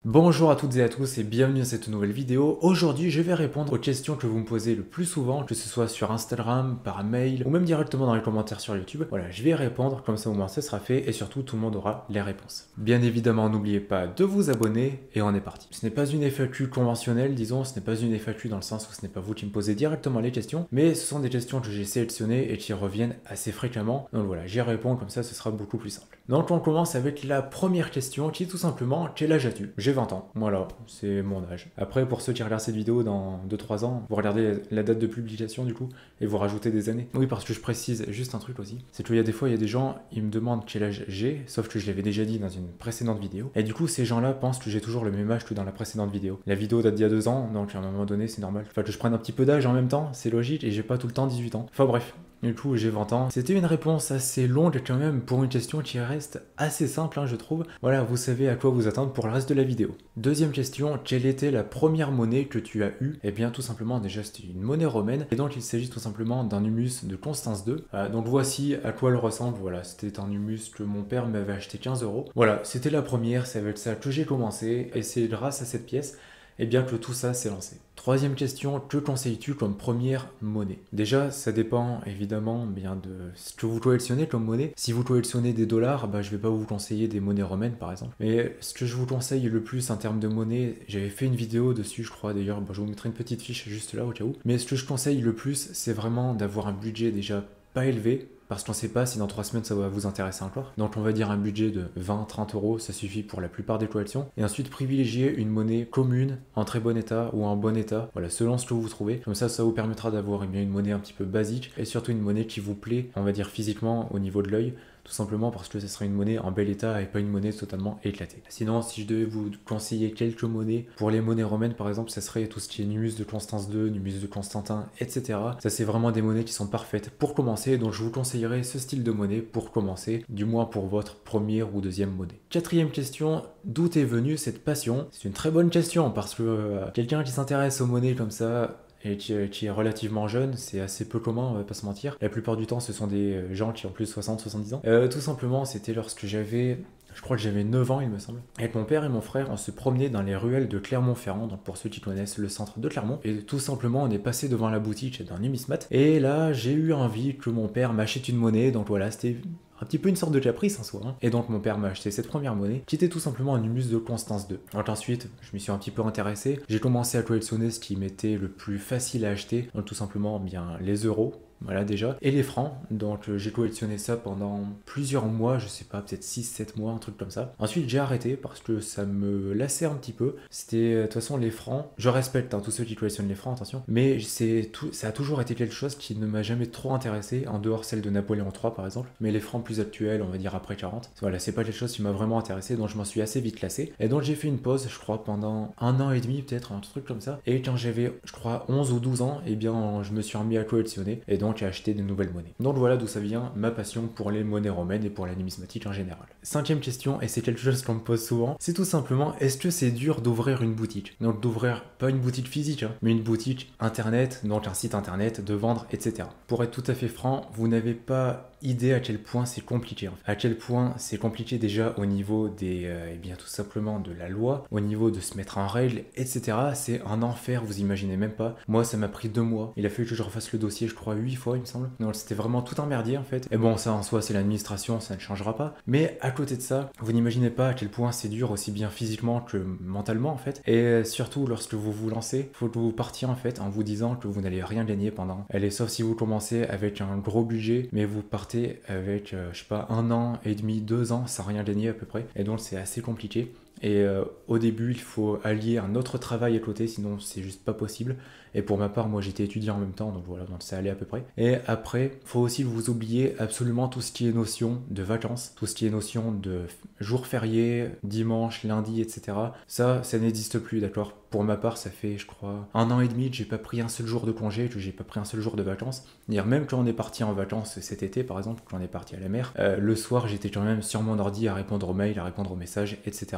Bonjour à toutes et à tous et bienvenue à cette nouvelle vidéo. Aujourd'hui, je vais répondre aux questions que vous me posez le plus souvent, que ce soit sur Instagram, par mail ou même directement dans les commentaires sur YouTube. Voilà, je vais y répondre, comme ça au moins ça sera fait et surtout tout le monde aura les réponses. Bien évidemment, n'oubliez pas de vous abonner et on est parti. Ce n'est pas une FAQ conventionnelle, disons, ce n'est pas une FAQ dans le sens où ce n'est pas vous qui me posez directement les questions, mais ce sont des questions que j'ai sélectionnées et qui reviennent assez fréquemment. Donc voilà, j'y réponds comme ça, ce sera beaucoup plus simple. Donc on commence avec la première question qui est tout simplement quel âge as-tu? J'ai 20 ans, voilà, c'est mon âge. Après, pour ceux qui regardent cette vidéo dans 2-3 ans, vous regardez la date de publication du coup, et vous rajoutez des années. Oui, parce que je précise juste un truc aussi, c'est qu'il y a des fois, il y a des gens, ils me demandent quel âge j'ai, sauf que je l'avais déjà dit dans une précédente vidéo, et du coup, ces gens-là pensent que j'ai toujours le même âge que dans la précédente vidéo. La vidéo date d'il y a 2 ans, donc à un moment donné, c'est normal. Enfin, que je prenne un petit peu d'âge en même temps, c'est logique, et j'ai pas tout le temps 18 ans. Enfin bref. Du coup, j'ai 20 ans. C'était une réponse assez longue quand même pour une question qui reste assez simple, je trouve. Voilà, vous savez à quoi vous attendre pour le reste de la vidéo. Deuxième question, quelle était la première monnaie que tu as eue? Eh bien, tout simplement, déjà, c'était une monnaie romaine. Et donc, il s'agit tout simplement d'un humus de Constance II. Donc, voici à quoi elle ressemble. Voilà, c'était un humus que mon père m'avait acheté 15 euros. Voilà, c'était la première, c'est avec ça que j'ai commencé. Et c'est grâce à cette pièce bien que tout ça s'est lancé. Troisième question, que conseilles-tu comme première monnaie? Déjà, ça dépend évidemment bien de ce que vous collectionnez comme monnaie. Si vous collectionnez des dollars, je vais pas vous conseiller des monnaies romaines par exemple. Mais ce que je vous conseille le plus en termes de monnaie, j'avais fait une vidéo dessus je crois d'ailleurs, je vous mettrai une petite fiche juste là au cas où. Mais ce que je conseille le plus, c'est vraiment d'avoir un budget déjà pas élevé, parce qu'on ne sait pas si dans 3 semaines ça va vous intéresser encore. Donc on va dire un budget de 20-30 euros, ça suffit pour la plupart des collections. Et ensuite privilégier une monnaie commune, en très bon état ou en bon état, voilà, selon ce que vous trouvez. Comme ça vous permettra d'avoir une monnaie un petit peu basique et surtout une monnaie qui vous plaît, on va dire physiquement au niveau de l'œil. Tout simplement parce que ce sera une monnaie en bel état et pas une monnaie totalement éclatée. Sinon, si je devais vous conseiller quelques monnaies, pour les monnaies romaines par exemple, ça serait tout ce qui est Numus de Constance II, Numus de Constantin, etc. Ça c'est vraiment des monnaies qui sont parfaites pour commencer, donc je vous conseillerais ce style de monnaie pour commencer, du moins pour votre première ou deuxième monnaie. Quatrième question, d'où est venue cette passion? C'est une très bonne question parce que quelqu'un qui s'intéresse aux monnaies comme ça, et qui est relativement jeune, c'est assez peu commun, on va pas se mentir. La plupart du temps, ce sont des gens qui ont plus de 60-70 ans. Tout simplement, c'était lorsque je crois que j'avais 9 ans, il me semble. Avec mon père et mon frère, on se promenait dans les ruelles de Clermont-Ferrand, donc pour ceux qui connaissent le centre de Clermont. Et tout simplement, on est passé devant la boutique d'un numismate. Et là, j'ai eu envie que mon père m'achète une monnaie, donc voilà, c'était un petit peu une sorte de caprice en soi. Et donc mon père m'a acheté cette première monnaie, qui était tout simplement un humus de Constance II. Donc ensuite, je m'y suis un petit peu intéressé. J'ai commencé à collectionner ce qui m'était le plus facile à acheter, donc tout simplement les euros. Voilà déjà. Et les francs, donc j'ai collectionné ça pendant plusieurs mois, je sais pas, peut-être 6-7 mois, un truc comme ça. Ensuite j'ai arrêté parce que ça me lassait un petit peu. C'était, de toute façon les francs, je respecte tous ceux qui collectionnent les francs, attention, mais ça a toujours été quelque chose qui ne m'a jamais trop intéressé, en dehors celle de Napoléon III par exemple, mais les francs plus actuels, on va dire après 40, voilà, c'est pas quelque chose qui m'a vraiment intéressé, donc je m'en suis assez vite lassé. Et donc j'ai fait une pause, je crois, pendant 1 an et demi, peut-être, un truc comme ça. Et quand j'avais, je crois, 11 ou 12 ans, je me suis remis à collectionner. Et donc à acheter de nouvelles monnaies. Donc voilà d'où ça vient ma passion pour les monnaies romaines et pour la numismatique en général. Cinquième question, et c'est quelque chose qu'on me pose souvent, c'est tout simplement, est-ce que c'est dur d'ouvrir une boutique? Donc d'ouvrir, pas une boutique physique, mais une boutique internet, donc un site internet, de vendre, etc. Pour être tout à fait franc, vous n'avez pas idée à quel point c'est compliqué. À quel point c'est compliqué déjà au niveau des, tout simplement de la loi, au niveau de se mettre en règle, etc. C'est un enfer, vous imaginez même pas. Moi, ça m'a pris 2 mois. Il a fallu que je refasse le dossier, je crois, 8 fois, il me semble. Donc c'était vraiment tout un merdier en fait. Et bon, ça en soi, c'est l'administration, ça ne changera pas. Mais à côté de ça, vous n'imaginez pas à quel point c'est dur, aussi bien physiquement que mentalement en fait. Et surtout, lorsque vous vous lancez, faut que vous partiez en fait en vous disant que vous n'allez rien gagner pendant. Allez, sauf si vous commencez avec un gros budget, mais vous partez avec, je sais pas, 1 an et demi, 2 ans sans rien gagner à peu près. Et donc c'est assez compliqué. Et au début, il faut allier un autre travail à côté, sinon c'est juste pas possible. Et pour ma part, moi j'étais étudiant en même temps, donc voilà, donc ça allait à peu près. Et après, faut aussi vous oublier absolument tout ce qui est notion de vacances, tout ce qui est notion de jours fériés, dimanche, lundi, etc. Ça n'existe plus, d'accord? Pour ma part, ça fait, je crois, 1 an et demi que j'ai pas pris un seul jour de congé, que j'ai pas pris un seul jour de vacances. C'est-à-dire, même quand on est parti en vacances cet été, par exemple, quand on est parti à la mer, le soir, j'étais quand même sur mon ordi à répondre aux mails, à répondre aux messages, etc.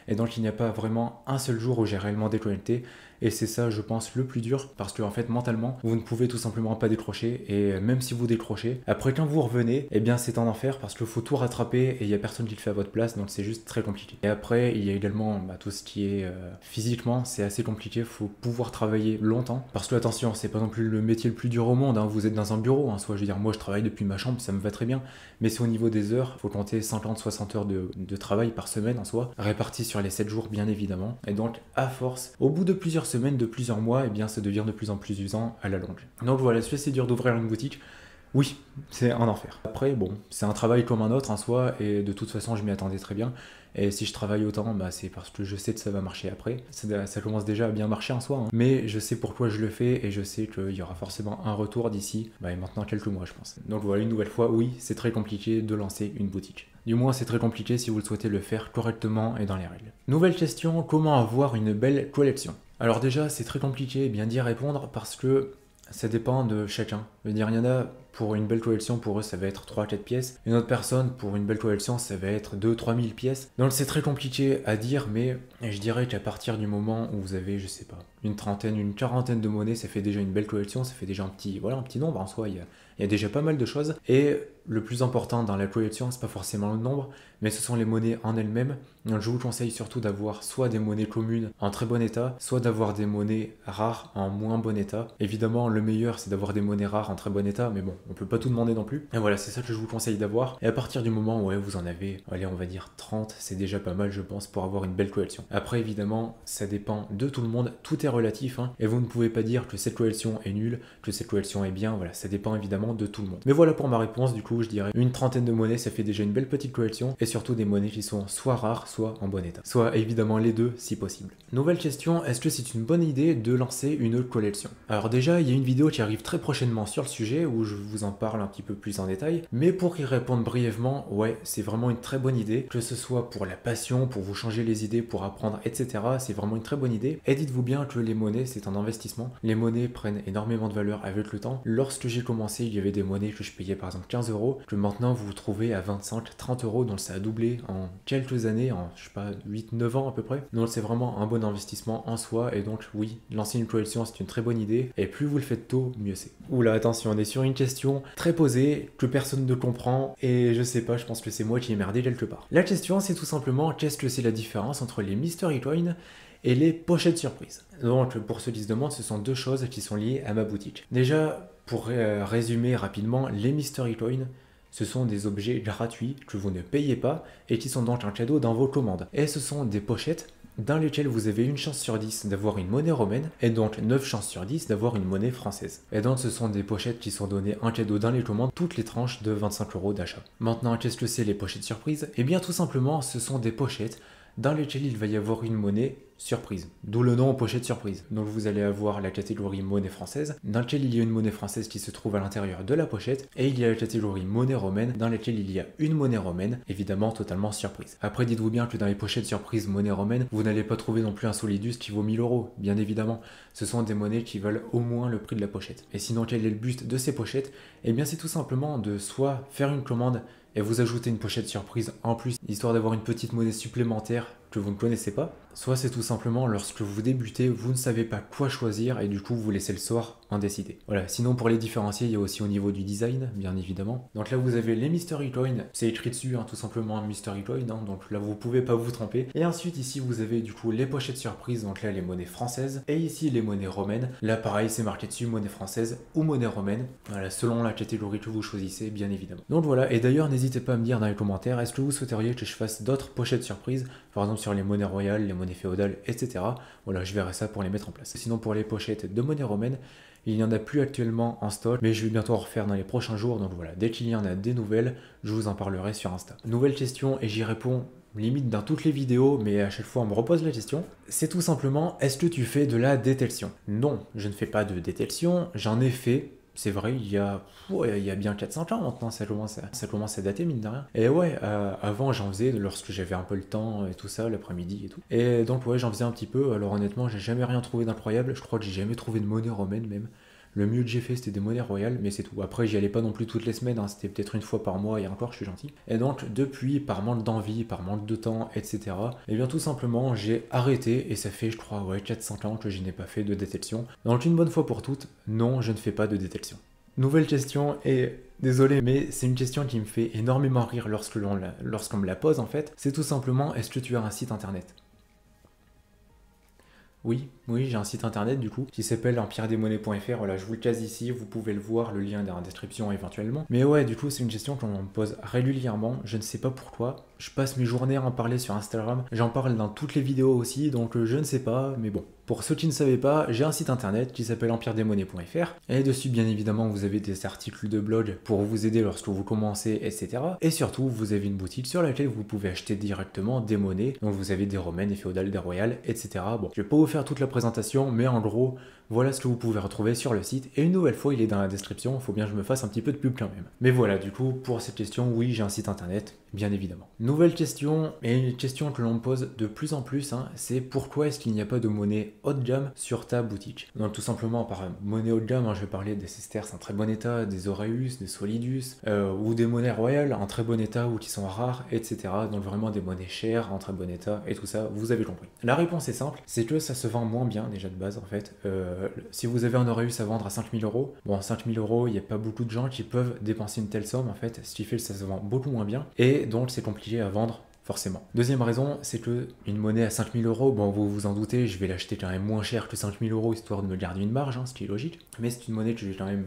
Et donc il n'y a pas vraiment un seul jour où j'ai réellement déconnecté. Et c'est ça, je pense, le plus dur, parce que en fait, mentalement, vous ne pouvez tout simplement pas décrocher. Et même si vous décrochez, après quand vous revenez, eh bien c'est un enfer, parce qu'il faut tout rattraper et il n'y a personne qui le fait à votre place, donc c'est juste très compliqué. Et après, il y a également tout ce qui est physiquement, c'est assez compliqué, il faut pouvoir travailler longtemps. Parce que attention, c'est pas non plus le métier le plus dur au monde, hein. Vous êtes dans un bureau, hein. Soit je veux dire, moi je travaille depuis ma chambre, ça me va très bien. Mais c'est au niveau des heures, il faut compter 50-60 heures de travail par semaine en soi, répartis sur les 7 jours bien évidemment. Et donc, à force, au bout de plusieurs semaines, de plusieurs mois, eh bien ça devient de plus en plus usant à la longue. Donc voilà, c'est dur d'ouvrir une boutique. Oui, c'est un enfer. Après, bon, c'est un travail comme un autre en soi, et de toute façon, je m'y attendais très bien. Et si je travaille autant, c'est parce que je sais que ça va marcher après. Ça commence déjà à bien marcher en soi, hein. Mais je sais pourquoi je le fais, et je sais qu'il y aura forcément un retour d'ici, et maintenant quelques mois, je pense. Donc voilà, une nouvelle fois, oui, c'est très compliqué de lancer une boutique. Du moins, c'est très compliqué si vous le souhaitez le faire correctement et dans les règles. Nouvelle question, comment avoir une belle collection? Alors déjà, c'est très compliqué bien d'y répondre parce que ça dépend de chacun. Je veux dire, il y en a pour une belle collection, pour eux ça va être 3-4 pièces. Une autre personne, pour une belle collection, ça va être 2-3 000 pièces. Donc c'est très compliqué à dire, mais je dirais qu'à partir du moment où vous avez, je sais pas, une trentaine, une quarantaine de monnaies, ça fait déjà une belle collection, ça fait déjà un petit nombre en soi. Il y a déjà pas mal de choses. Et le plus important dans la collection, c'est pas forcément le nombre, mais ce sont les monnaies en elles-mêmes. Donc je vous conseille surtout d'avoir soit des monnaies communes en très bon état, soit d'avoir des monnaies rares en moins bon état. Évidemment, le meilleur, c'est d'avoir des monnaies rares en très bon état, mais bon, on peut pas tout demander non plus. Et voilà, c'est ça que je vous conseille d'avoir. Et à partir du moment où vous en avez, allez, on va dire 30, c'est déjà pas mal, je pense, pour avoir une belle collection. Après, évidemment, ça dépend de tout le monde, tout est relatif, hein, et vous ne pouvez pas dire que cette collection est nulle, que cette collection est bien, voilà, ça dépend évidemment de tout le monde. Mais voilà pour ma réponse, du coup, je dirais une trentaine de monnaies, ça fait déjà une belle petite collection, et surtout des monnaies qui sont soit rares, soit en bon état. Soit évidemment les deux, si possible. Nouvelle question, est-ce que c'est une bonne idée de lancer une collection? Alors déjà, il y a une vidéo qui arrive très prochainement sur le sujet, où je vous en parle un petit peu plus en détail, mais pour y répondre brièvement, ouais, c'est vraiment une très bonne idée, que ce soit pour la passion, pour vous changer les idées, pour apprendre, etc. C'est vraiment une très bonne idée. Et dites-vous bien que les monnaies, c'est un investissement. Les monnaies prennent énormément de valeur avec le temps. Lorsque j'ai commencé, il y avait des monnaies que je payais par exemple 15 euros, que maintenant vous vous trouvez à 25-30 euros, donc ça a doublé en quelques années, en je sais pas, 8-9 ans à peu près. Donc c'est vraiment un bon investissement en soi, et donc oui, lancer une collection c'est une très bonne idée, et plus vous le faites tôt, mieux c'est. Oula, attention, on est sur une question très posée, que personne ne comprend, et je sais pas, je pense que c'est moi qui ai merdé quelque part. La question c'est tout simplement, qu'est-ce que c'est la différence entre les mystery coins et les pochettes surprises? Donc pour ceux qui se demandent, ce sont deux choses qui sont liées à ma boutique. Déjà, pour résumer rapidement, les mystery coins, ce sont des objets gratuits que vous ne payez pas et qui sont donc un cadeau dans vos commandes. Et ce sont des pochettes dans lesquelles vous avez une chance sur 10 d'avoir une monnaie romaine et donc 9 chances sur 10 d'avoir une monnaie française. Et donc ce sont des pochettes qui sont données en cadeau dans les commandes, toutes les tranches de 25 euros d'achat. Maintenant, qu'est-ce que c'est les pochettes surprises? Eh bien tout simplement, ce sont des pochettes dans lesquelles il va y avoir une monnaie surprise, d'où le nom pochette surprise. Donc vous allez avoir la catégorie monnaie française, dans laquelle il y a une monnaie française qui se trouve à l'intérieur de la pochette, et il y a la catégorie monnaie romaine, dans laquelle il y a une monnaie romaine, évidemment totalement surprise. Après, dites-vous bien que dans les pochettes surprises monnaie romaine, vous n'allez pas trouver non plus un solidus qui vaut 1000 euros, bien évidemment. Ce sont des monnaies qui valent au moins le prix de la pochette. Et sinon, quel est le but de ces pochettes? Eh bien c'est tout simplement de soit faire une commande et vous ajoutez une pochette surprise en plus, histoire d'avoir une petite monnaie supplémentaire que vous ne connaissez pas, soit c'est tout simplement lorsque vous débutez, vous ne savez pas quoi choisir et du coup vous laissez le sort en décider. Voilà, sinon pour les différencier, il y a aussi au niveau du design, bien évidemment. Donc là vous avez les mystery coins, c'est écrit dessus, tout simplement un mystery coin, donc là vous pouvez pas vous tromper. Et ensuite ici vous avez du coup les pochettes surprises, donc là les monnaies françaises, et ici les monnaies romaines. Là pareil, c'est marqué dessus monnaie française ou monnaie romaine, voilà, selon la catégorie que vous choisissez, bien évidemment. Donc voilà, et d'ailleurs n'hésitez pas à me dire dans les commentaires, est-ce que vous souhaiteriez que je fasse d'autres pochettes surprises, par exemple sur les monnaies royales, les monnaies féodales, etc. Voilà, je verrai ça pour les mettre en place. Sinon pour les pochettes de monnaie romaine, il n'y en a plus actuellement en stock, mais je vais bientôt en refaire dans les prochains jours, donc voilà, dès qu'il y en a des nouvelles, je vous en parlerai sur Insta. Nouvelle question, et j'y réponds limite dans toutes les vidéos, mais à chaque fois on me repose la question, c'est tout simplement, est-ce que tu fais de la détection? Non, je ne fais pas de détection, j'en ai fait. C'est vrai, il y a bien 400 ans maintenant, ça commence à dater, mine de rien. Et ouais, avant j'en faisais lorsque j'avais un peu le temps et tout ça, l'après-midi et tout. Et donc ouais, j'en faisais un petit peu, alors honnêtement, j'ai jamais rien trouvé d'incroyable, je crois que j'ai jamais trouvé de monnaie romaine même. Le mieux que j'ai fait, c'était des monnaies royales, mais c'est tout. Après, j'y allais pas non plus toutes les semaines, hein, c'était peut-être une fois par mois, et encore, je suis gentil. Et donc, depuis, par manque d'envie, par manque de temps, etc., et bien tout simplement, j'ai arrêté, et ça fait, je crois, ouais, 4-5 ans que je n'ai pas fait de détection. Donc, une bonne fois pour toutes, non, je ne fais pas de détection. Nouvelle question, et désolé, mais c'est une question qui me fait énormément rire lorsqu'on me la pose en fait. C'est tout simplement, est-ce que tu as un site internet? Oui, j'ai un site internet du coup qui s'appelle empiredesmonnaies.fr. Voilà, je vous le case ici, vous pouvez le voir, le lien est dans la description éventuellement. Mais ouais, du coup, c'est une question qu'on me pose régulièrement. Je ne sais pas pourquoi. Je passe mes journées à en parler sur Instagram. J'en parle dans toutes les vidéos aussi, donc je ne sais pas, mais bon. Pour ceux qui ne savaient pas, j'ai un site internet qui s'appelle empiredesmonnaies.fr et dessus, bien évidemment, vous avez des articles de blog pour vous aider lorsque vous commencez, etc. Et surtout, vous avez une boutique sur laquelle vous pouvez acheter directement des monnaies. Donc vous avez des romaines, des féodales, des royales, etc. Bon, je vais pas vous faire toute la présentation, mais en gros, voilà ce que vous pouvez retrouver sur le site. Et une nouvelle fois, il est dans la description, il faut bien que je me fasse un petit peu de pub quand même. Mais voilà, du coup, pour cette question, oui, j'ai un site internet, bien évidemment. Nouvelle question, et une question que l'on me pose de plus en plus, hein, c'est pourquoi est-ce qu'il n'y a pas de monnaie haut de gamme sur ta boutique? Donc tout simplement, par monnaie haut de gamme, hein, je vais parler des sesterces en très bon état, des aureus, des solidus, ou des monnaies royales en très bon état ou qui sont rares, etc. Donc vraiment des monnaies chères en très bon état, et tout ça, vous avez compris. La réponse est simple, c'est que ça se vend moins bien déjà de base en fait. Si vous avez un aureus à vendre à 5000 €, bon 5000 €, il n'y a pas beaucoup de gens qui peuvent dépenser une telle somme en fait, ce qui fait que ça se vend beaucoup moins bien, et donc c'est compliqué à vendre forcément. Deuxième raison, c'est que une monnaie à 5000 €, bon vous vous en doutez, je vais l'acheter quand même moins cher que 5000 € histoire de me garder une marge, hein, ce qui est logique, mais c'est une monnaie que j'ai quand même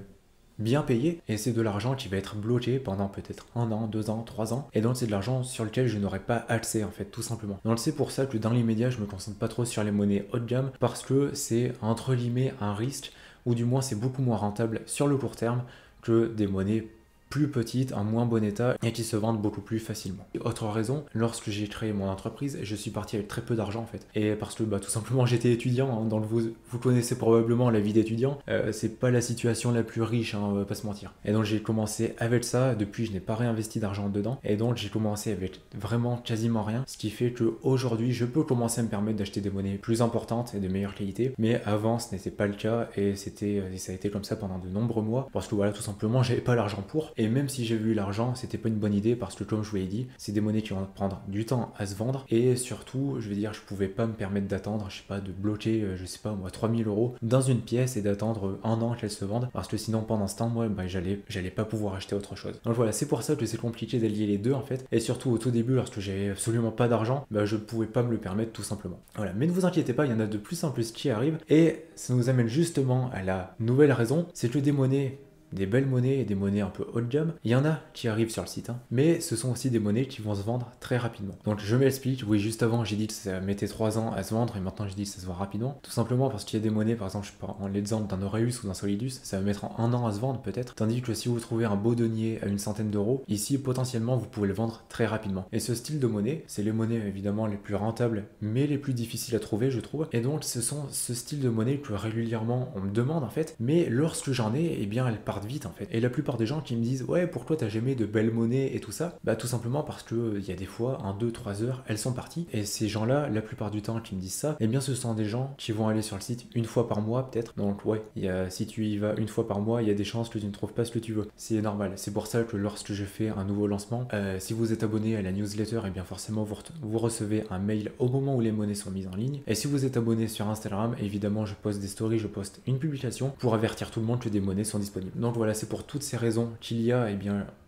bien payé, et c'est de l'argent qui va être bloqué pendant peut-être 1 an, 2 ans, 3 ans, et donc c'est de l'argent sur lequel je n'aurai pas accès en fait, tout simplement. Donc c'est pour ça que dans l'immédiat je me concentre pas trop sur les monnaies haut de gamme, parce que c'est entre guillemets un risque, ou du moins c'est beaucoup moins rentable sur le court terme que des monnaies plus petites, en moins bon état et qui se vendent beaucoup plus facilement. Autre raison, lorsque j'ai créé mon entreprise, je suis parti avec très peu d'argent en fait. Et parce que tout simplement j'étais étudiant, hein, vous connaissez probablement la vie d'étudiant, c'est pas la situation la plus riche, hein, on va pas se mentir. Et donc j'ai commencé avec ça, depuis je n'ai pas réinvesti d'argent dedans, et donc j'ai commencé avec vraiment quasiment rien, ce qui fait qu'aujourd'hui je peux commencer à me permettre d'acheter des monnaies plus importantes et de meilleure qualité, mais avant ce n'était pas le cas, et ça a été comme ça pendant de nombreux mois, parce que voilà, tout simplement j'avais pas l'argent pour. Et même si j'ai vu l'argent, c'était pas une bonne idée parce que comme je vous l'ai dit, c'est des monnaies qui vont prendre du temps à se vendre, et surtout, je veux dire, je pouvais pas me permettre d'attendre, je sais pas, de bloquer, je sais pas moi, 3000 € dans une pièce et d'attendre 1 an qu'elle se vende, parce que sinon pendant ce temps, moi, j'allais pas pouvoir acheter autre chose. Donc voilà, c'est pour ça que c'est compliqué d'allier les deux en fait, et surtout au tout début, lorsque j'avais absolument pas d'argent, je pouvais pas me le permettre tout simplement. Voilà, mais ne vous inquiétez pas, il y en a de plus en plus qui arrivent, et ça nous amène justement à la nouvelle raison, c'est que des monnaies, des belles monnaies et des monnaies un peu haut de gamme, il y en a qui arrivent sur le site, hein, mais ce sont aussi des monnaies qui vont se vendre très rapidement. Donc je m'explique, oui, juste avant j'ai dit que ça mettait 3 ans à se vendre, et maintenant je dis que ça se vend rapidement, tout simplement parce qu'il y a des monnaies, par exemple je prends l'exemple d'un aureus ou d'un solidus, ça va mettre en 1 an à se vendre peut-être, tandis que si vous trouvez un beau denier à une centaine d'euros, ici potentiellement vous pouvez le vendre très rapidement. Et ce style de monnaie, c'est les monnaies évidemment les plus rentables, mais les plus difficiles à trouver je trouve, et donc ce sont ce style de monnaie que régulièrement on me demande en fait, mais lorsque j'en ai, eh bien elles partent vite en fait. Et la plupart des gens qui me disent ouais pourquoi t'as jamais de belles monnaies et tout ça, tout simplement parce que il y a des fois en 2-3 heures elles sont parties, et ces gens là la plupart du temps qui me disent ça, eh bien ce sont des gens qui vont aller sur le site une fois par mois peut-être, donc ouais, si tu y vas une fois par mois, il y a des chances que tu ne trouves pas ce que tu veux, c'est normal. C'est pour ça que lorsque je fais un nouveau lancement, si vous êtes abonné à la newsletter, eh bien forcément vous recevez un mail au moment où les monnaies sont mises en ligne, et si vous êtes abonné sur Instagram, évidemment je poste des stories, je poste une publication pour avertir tout le monde que des monnaies sont disponibles. Donc voilà, c'est pour toutes ces raisons qu'il y a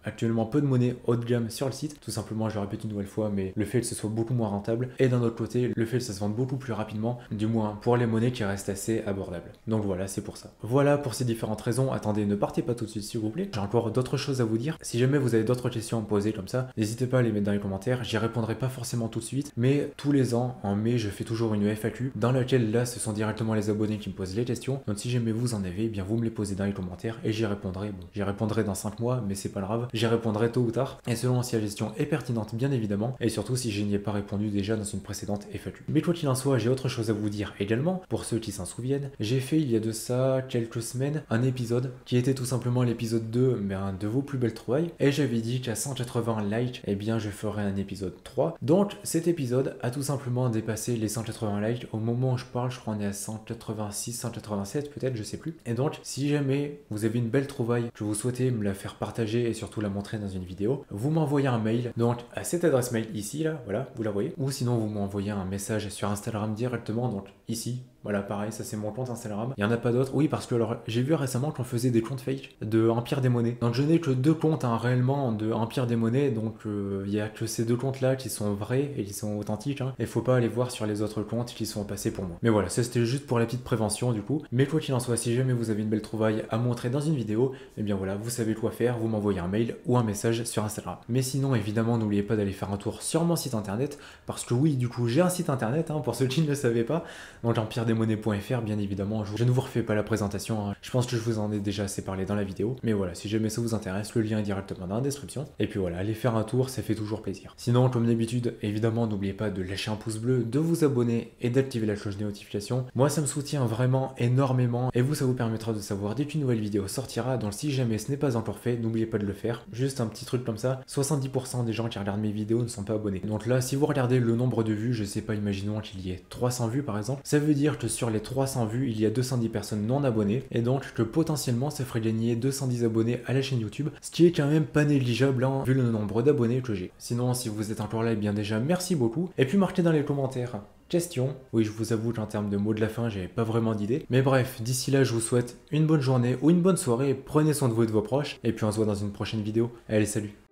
actuellement peu de monnaie haut de gamme sur le site. Tout simplement, je le répète une nouvelle fois, mais le fait que ce soit beaucoup moins rentable, et d'un autre côté, le fait que ça se vende beaucoup plus rapidement, du moins pour les monnaies qui restent assez abordables. Donc voilà, c'est pour ça. Voilà pour ces différentes raisons. Attendez, ne partez pas tout de suite s'il vous plaît. J'ai encore d'autres choses à vous dire. Si jamais vous avez d'autres questions à me poser comme ça, n'hésitez pas à les mettre dans les commentaires. J'y répondrai pas forcément tout de suite, mais tous les ans, en mai, je fais toujours une FAQ dans laquelle là, ce sont directement les abonnés qui me posent les questions. Donc si jamais vous en avez, eh bien vous me les posez dans les commentaires et j'y répondrai. Bon, j'y répondrai dans 5 mois, mais c'est pas grave, j'y répondrai tôt ou tard, et selon si la question est pertinente bien évidemment, et surtout si je n'y ai pas répondu déjà dans une précédente FAQ. Mais quoi qu'il en soit, j'ai autre chose à vous dire également, pour ceux qui s'en souviennent, j'ai fait il y a de ça quelques semaines un épisode qui était tout simplement l'épisode 2, mais un de vos plus belles trouvailles, et j'avais dit qu'à 180 likes, eh bien je ferai un épisode 3. Donc cet épisode a tout simplement dépassé les 180 likes. Au moment où je parle, je crois qu'on est à 186, 187 peut-être, je sais plus. Et donc si jamais vous avez une belle trouvaille, que vous souhaitez me la faire partager et surtout la montrer dans une vidéo, vous m'envoyez un mail, donc à cette adresse mail ici, là, voilà, vous la voyez, ou sinon vous m'envoyez un message sur Instagram directement, donc ici. Voilà, pareil, ça c'est mon compte Instagram. Il n'y en a pas d'autres. Oui, parce que alors, j'ai vu récemment qu'on faisait des comptes fake de Empire des Monnaies. Donc je n'ai que 2 comptes réellement de Empire des Monnaies. Donc il n'y a que ces 2 comptes-là qui sont vrais et qui sont authentiques. Il faut pas aller voir sur les autres comptes qui sont passés pour moi. Mais voilà, ça c'était juste pour la petite prévention du coup. Mais quoi qu'il en soit, si jamais vous avez une belle trouvaille à montrer dans une vidéo, eh bien voilà, vous savez quoi faire. Vous m'envoyez un mail ou un message sur Instagram. Mais sinon, évidemment, n'oubliez pas d'aller faire un tour sur mon site internet. Parce que oui, du coup, j'ai un site internet, pour ceux qui ne le savaient pas. Donc empiredesmonnaies.fr, bien évidemment, je ne vous refais pas la présentation, je pense que je vous en ai déjà assez parlé dans la vidéo, mais voilà, si jamais ça vous intéresse, le lien est directement dans la description, et puis voilà, allez faire un tour, ça fait toujours plaisir. Sinon, comme d'habitude, évidemment, n'oubliez pas de lâcher un pouce bleu, de vous abonner et d'activer la cloche de notification. Moi, ça me soutient vraiment énormément, et vous, ça vous permettra de savoir dès qu'une nouvelle vidéo sortira, donc si jamais ce n'est pas encore fait, n'oubliez pas de le faire. Juste un petit truc comme ça, 70% des gens qui regardent mes vidéos ne sont pas abonnés. Donc là, si vous regardez le nombre de vues, je sais pas, imaginons qu'il y ait 300 vues par exemple, ça veut dire que sur les 300 vues, il y a 210 personnes non abonnées, et donc que potentiellement ça ferait gagner 210 abonnés à la chaîne YouTube, ce qui est quand même pas négligeable vu le nombre d'abonnés que j'ai. Sinon, si vous êtes encore là, eh bien déjà merci beaucoup, et puis marquez dans les commentaires question. Oui, je vous avoue qu'en termes de mots de la fin, j'avais pas vraiment d'idée. Mais bref, d'ici là, je vous souhaite une bonne journée ou une bonne soirée, prenez soin de vous et de vos proches, et puis on se voit dans une prochaine vidéo. Allez, salut!